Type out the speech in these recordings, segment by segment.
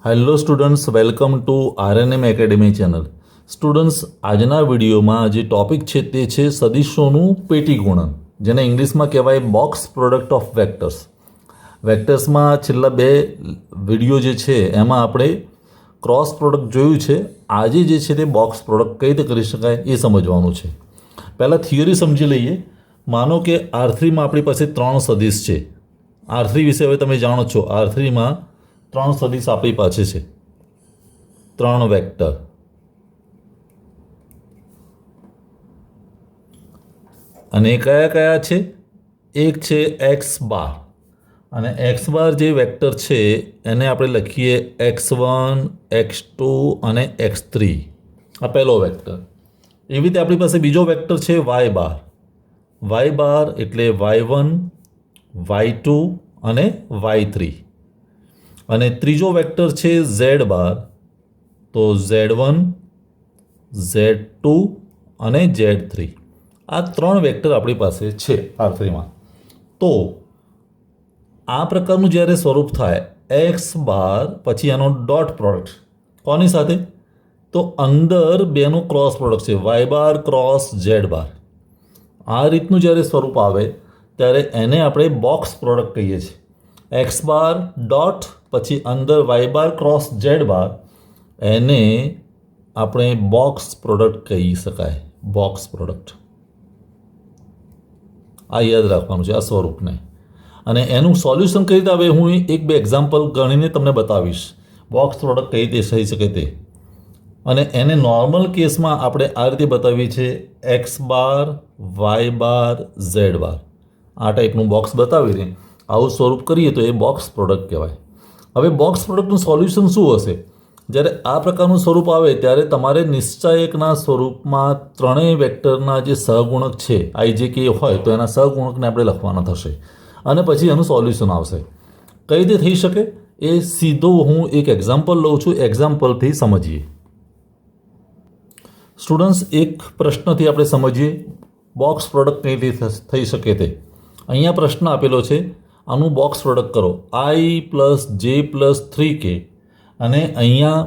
Hello students, welcome to RNM academy channel. Students, આજના વિડીયોમાં જે ટોપિક છે તે છે સદિશોનું પેટી ગુણન, જેને ઇંગ્લિશમાં કહેવાય બોક્સ પ્રોડક્ટ ઓફ વેક્ટર્સ. વેક્ટર્સમાં છેલ્લા બે વિડીયો જે છે એમાં આપણે ક્રોસ પ્રોડક્ટ જોયું છે. આજે જે છે તે બોક્સ પ્રોડક્ટ કઈ રીતે કરી શકાય એ સમજવાનું છે. પહેલાં થિયરી સમજી લઈએ. માનો કે R3માં આપણી પાસે 3 સદિશ છે. R3 વિશે હવે તમે જાણો છો. R3માં 3 સદિશ આપણી પાસે છે, 3 વેક્ટર. અને કયા કયા છે? એક છે એક્સ બાર, અને એક્સ બાર જે વેક્ટર છે એને આપણે લખીએ x1, x2 અને x3. આ પહેલો વેક્ટર. એવી રીતે આપણી પાસે બીજો વેક્ટર છે વાય બાર. વાય બાર એટલે y1, y2 અને y3. અને ત્રીજો વેક્ટર છે ઝેડ બાર. તો z1, z2 અને z3. આ 3 વેક્ટર આપણી પાસે છે R3માં. તો આ પ્રકારનું જ્યારે સ્વરૂપ થાય એક્સ બાર પછી એનો ડોટ પ્રોડક્ટ કોની સાથે? તો અંદર બેનું ક્રોસ પ્રોડક્ટ છે, વાય બાર ક્રોસ ઝેડ બાર. આ રીતનું જ્યારે સ્વરૂપ આવે ત્યારે એને આપણે બોક્સ પ્રોડક્ટ કહીએ છીએ. એક્સ બાર ડોટ પછી અંદર વાય બાર ક્રોસ ઝેડ બાર, એને આપણે બોક્સ પ્રોડક્ટ કહી શકાય. બોક્સ પ્રોડક્ટ આ યાદ રાખવાનું છે, આ સ્વરૂપને. અને એનું સોલ્યુશન કઈ રીતે આવે હું એક બે એક્ઝામ્પલ ગણીને તમને બતાવીશ. બોક્સ પ્રોડક્ટ કઈ રીતે થઈ શકે તે. અને એને નોર્મલ કેસમાં આપણે આ રીતે બતાવીએ છીએ એક્સ બાર વાય બાર ઝેડ બાર. આ ટાઈપનું બોક્સ બતાવીને આવું સ્વરૂપ કરીએ તો એ બોક્સ પ્રોડક્ટ કહેવાય. હવે બોક્સ પ્રોડક્ટનું સોલ્યુશન શું હશે? જ્યારે આ પ્રકારનું સ્વરૂપ આવે ત્યારે તમારે નિશ્ચાયકના સ્વરૂપમાં ત્રણેય વેક્ટરના જે સહગુણક છે આઈ જે કે હોય તો એના સહગુણકને આપણે લખવાના થશે, અને પછી એનું સોલ્યુશન આવશે. કઈ રીતે થઈ શકે એ સીધો હું એક એક્ઝામ્પલ લઉં છું, એક્ઝામ્પલથી સમજીએ. સ્ટુડન્ટ્સ, એક પ્રશ્નથી આપણે સમજીએ બોક્સ પ્રોડક્ટ કઈ રીતે થઈ શકે તે. અહીંયા પ્રશ્ન આપેલો છે, આનું બોક્સ પ્રોડક્ટ કરો i+j+3k, અને અહીંયા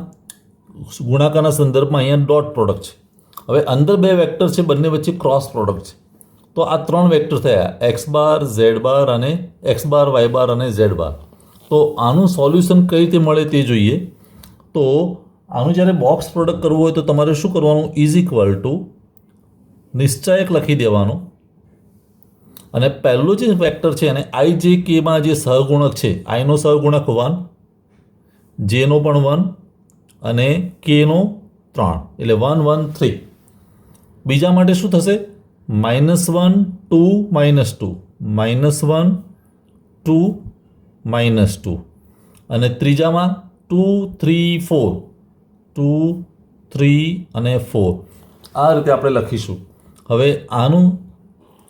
ગુણાકારના સંદર્ભમાં અહીંયા ડોટ પ્રોડક્ટ છે. હવે અંદર બે વેક્ટર છે, બંને વચ્ચે ક્રોસ પ્રોડક્ટ છે. તો આ 3 વેક્ટર થયા એક્સ બાર ઝેડ બાર અને એક્સ બાર વાય બાર અને ઝેડ બાર. તો આનું સોલ્યુશન કઈ રીતે મળે તે જોઈએ. તો આનું જ્યારે બોક્સ પ્રોડક્ટ કરવું હોય તો તમારે શું કરવાનું? = નિશ્ચાયક લખી દેવાનો. અને પહેલો જે વેક્ટર છે એને આઈ જે કેમાં જે સહગુણક છે, આઈનો સહગુણક 1, જેનો પણ 1 અને કેનો 3, એટલે 1 1 3. બીજા માટે શું થશે? -1 2 -2, -1 2 -2. અને ત્રીજામાં 2 3 4, 2 3 અને 4. આ રીતે આપણે લખીશું. હવે આનું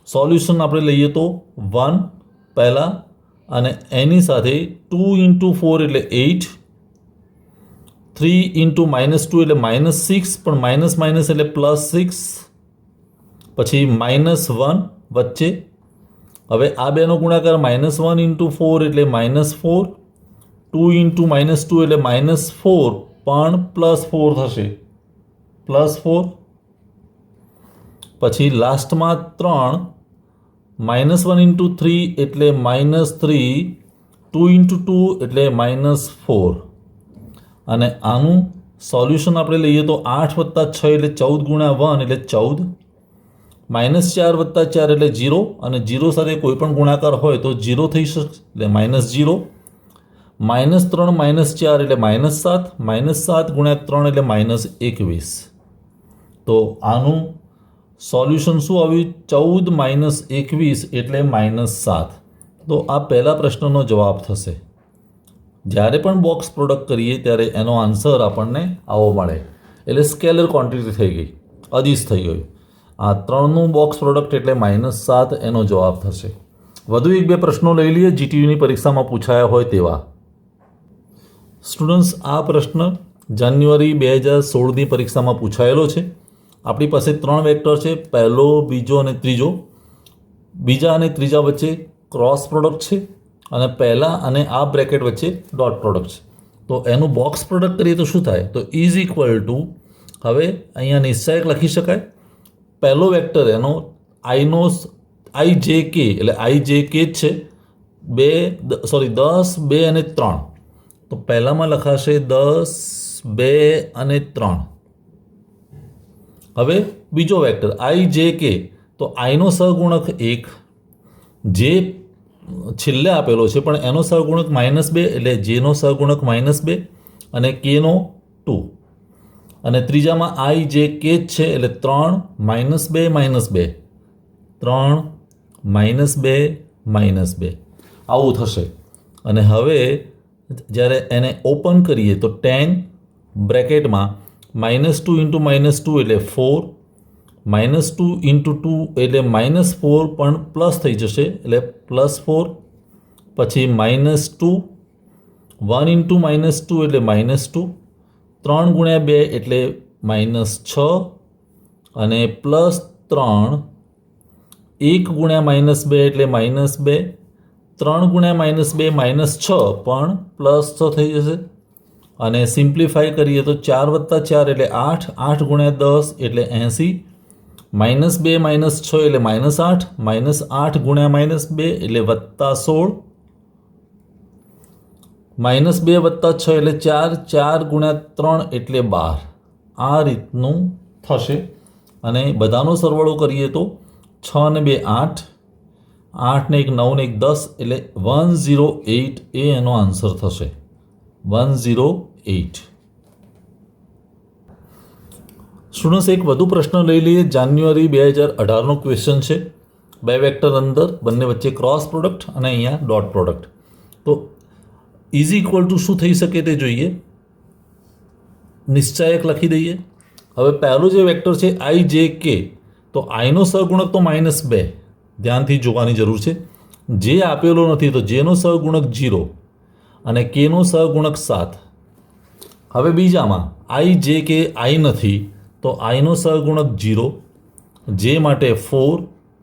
સોલ્યુશન આપણે લઈએ તો 1 પહેલાં, અને એની સાથે 2 × 4 એટલે 8, 3 × -2 એટલે -6, પણ માઇનસ માઇનસ એટલે +6, પછી -1 વચ્ચે. હવે આ બેનો ગુણાકાર -1 × 4 એટલે -4, 2 × -2 એટલે -4, પણ +4 થશે, +4. પછી લાસ્ટમાં 3, -1 × 3 એટલે -3, 2 × 2 એટલે -4. અને આનું સોલ્યુશન આપણે લઈએ તો 8 + 6 એટલે 14 × 1 એટલે 14, -4 + 4 એટલે 0, અને 0 સાથે કોઈ પણ ગુણાકાર હોય તો 0 થઈ શકે, એટલે -0. -3 - 4 એટલે -7, -7 × 3 એટલે -21. તો આનું સોલ્યુશન શું આવ્યું? 14 - 21 એટલે -7. તો આ પહેલા પ્રશ્નનો જવાબ થશે. જ્યારે પણ બોક્સ પ્રોડક્ટ કરીએ ત્યારે એનો આન્સર આપણને આવો મળે. એટલે સ્કેલર ક્વોન્ટિટી થઈ ગઈ, અદિશ થઈ ગયું. આ 3નું બોક્સ પ્રોડક્ટ એટલે -7 એનો જવાબ થશે. વધુ એક બે પ્રશ્નો લઈ લઈએ જીટીયુની પરીક્ષામાં પૂછાયા હોય તેવા. સ્ટુડન્ટ્સ, આ પ્રશ્ન જાન્યુઆરી 2016ની પરીક્ષામાં પૂછાયેલો છે. આપણી પાસે 3 વેક્ટર છે, પહેલો, બીજો અને ત્રીજો. બીજા અને ત્રીજા વચ્ચે ક્રોસ પ્રોડક્ટ છે, અને પહેલા અને આ બ્રેકેટ વચ્ચે ડોટ પ્રોડક્ટ છે. તો એનું બોક્સ પ્રોડક્ટ કરીએ તો શું થાય? તો ઇઝ ઇક્વલ ટુ, હવે અહીંયા નિશ્ચાયક લખી શકાય. પહેલો વેક્ટર એનો આઈનો આઈ જે કે, એટલે આઈ જે કે જ છે 10, 2 અને 3. તો પહેલામાં લખાશે 10, 2 અને 3. હવે બીજો વેક્ટર આઈ જે કે, તો આઈનો સહગુણક 1, જે છેલ્લે આપેલો છે પણ એનો સહગુણક -2, એટલે જેનો સહગુણક -2 અને કેનો 2. અને ત્રીજામાં આઈ જે કે જ છે એટલે 3 -2 -2, 3 -2 -2 આવું થશે. અને હવે જ્યારે એને ઓપન કરીએ તો 10 બ્રેકેટમાં -2 × -2 એટલે 4, -2 × 2 એટલે -4 પણ પ્લસ થઈ જશે એટલે +4, પછી -2, 1 × -2 એટલે -2, 3 × 2 એટલે -6 અને +3, 1 × -2 એટલે -2, 3 × -2 -6 પણ +6 થઈ જશે. અને સિમ્પ્લિફાઈ કરીએ તો 4 + 4 એટલે 8, 8 × 10 એટલે 80, -2 -6 એટલે -8, -8 × -2 એટલે +16, -2 + 6 એટલે 4, 4 × 3 એટલે 12. આ રીતનું થશે. અને બધાનો સરવાળો કરીએ તો 6 ને 2 8, 8 ને 1 9 ને 1 10 એટલે 108 એ એનો આન્સર થશે. 108. સ્ટુડન્ટ્સ, એક વધુ પ્રશ્ન લઈ લઈએ. જાન્યુઆરી 2018નો ક્વેશ્ચન છે. બે વેક્ટર અંદર, બંને વચ્ચે ક્રોસ પ્રોડક્ટ અને અહીંયા ડોટ પ્રોડક્ટ. તો ઇઝ ઇક્વલ ટુ શું થઈ શકે તે જોઈએ. નિશ્ચાયક લખી દઈએ. હવે પહેલું જે વેક્ટર છે આઈ જે કે, તો આઈનો સહગુણક તો -2, ધ્યાનથી જોવાની જરૂર છે. જે આપેલો નથી તો જેનો સહગુણક 0 અને કેનો સહગુણક 7. હવે બીજામાં આઈ જે કે આઈ નથી તો આઈનો સહગુણક 0, જે માટે 4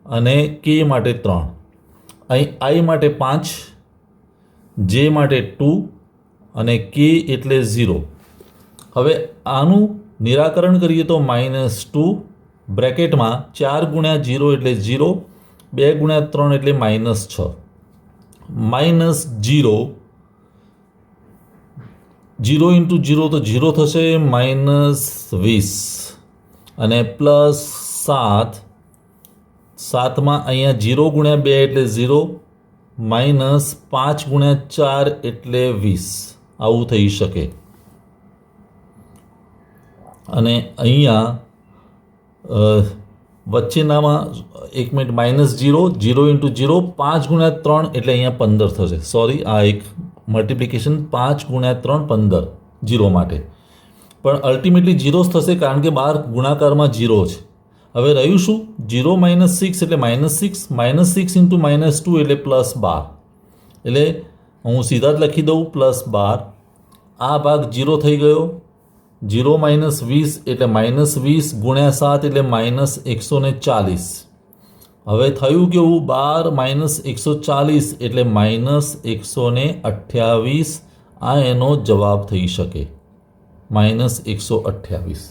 અને કે માટે 3. અહીં આઈ માટે 5, જે માટે 2 અને કે એટલે 0. હવે આનું નિરાકરણ કરીએ તો -2 બ્રેકેટમાં 4 × 0 એટલે 0, 2 × 3 એટલે -6, -0, 0 × 0 તો 0 થશે, -20 અને +7, 7માં અહીંયા 0 × 2 એટલે 0, -5 × 4 એટલે 20. આવું થઈ શકે. અને અહીંયા વચ્ચેનામાં 1 મિનિટ, -0, 0 × 0, 5 × 3 એટલે અહીંયા 15 થશે. સોરી, આ એક મલ્ટિપ્લિકેશન 5 × 3 15 0 માટે, પણ અલ્ટિમેટલી 0 જ થશે કારણ કે બહાર ગુણાકારમાં 0 છે. હવે રહ્યું શું? 0 - 6 એટલે -6, -6 × -2 એટલે +12. એટલે હું સીધા જ લખી દઉં +12. આ ભાગ 0 થઈ ગયો. 0 - 20 એટલે -20 × 7 એટલે -140. હવે થયું કેવું? 12 - 140 એટલે -128. આ એનો જવાબ થઈ શકે, -128.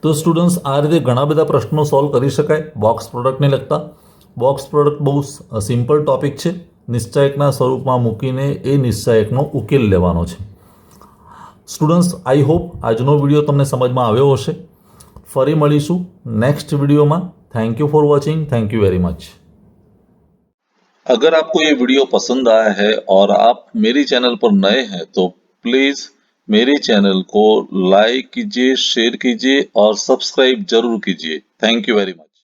તો સ્ટુડન્ટ્સ, આ રીતે ઘણા બધા પ્રશ્નો સોલ્વ કરી શકાય બોક્સ પ્રોડક્ટને લગતા. બોક્સ પ્રોડક્ટ બહુ સિમ્પલ ટોપિક છે. નિશ્ચાયકના સ્વરૂપમાં મૂકીને એ નિશ્ચાયકનો ઉકેલ લેવાનો છે. સ્ટુડન્ટ્સ, આઈ હોપ આજનો વિડીયો તમને સમજમાં આવ્યો હશે. ફરી મળીશું नेक्स्ट वीडियो में. Thank you for watching. Thank you very much. अगर आपको ये वीडियो पसंद आया है और आप मेरी चैनल पर नए हैं तो प्लीज मेरे चैनल को लाइक कीजिए, शेयर कीजिए और सब्सक्राइब जरूर कीजिए. Thank you very much.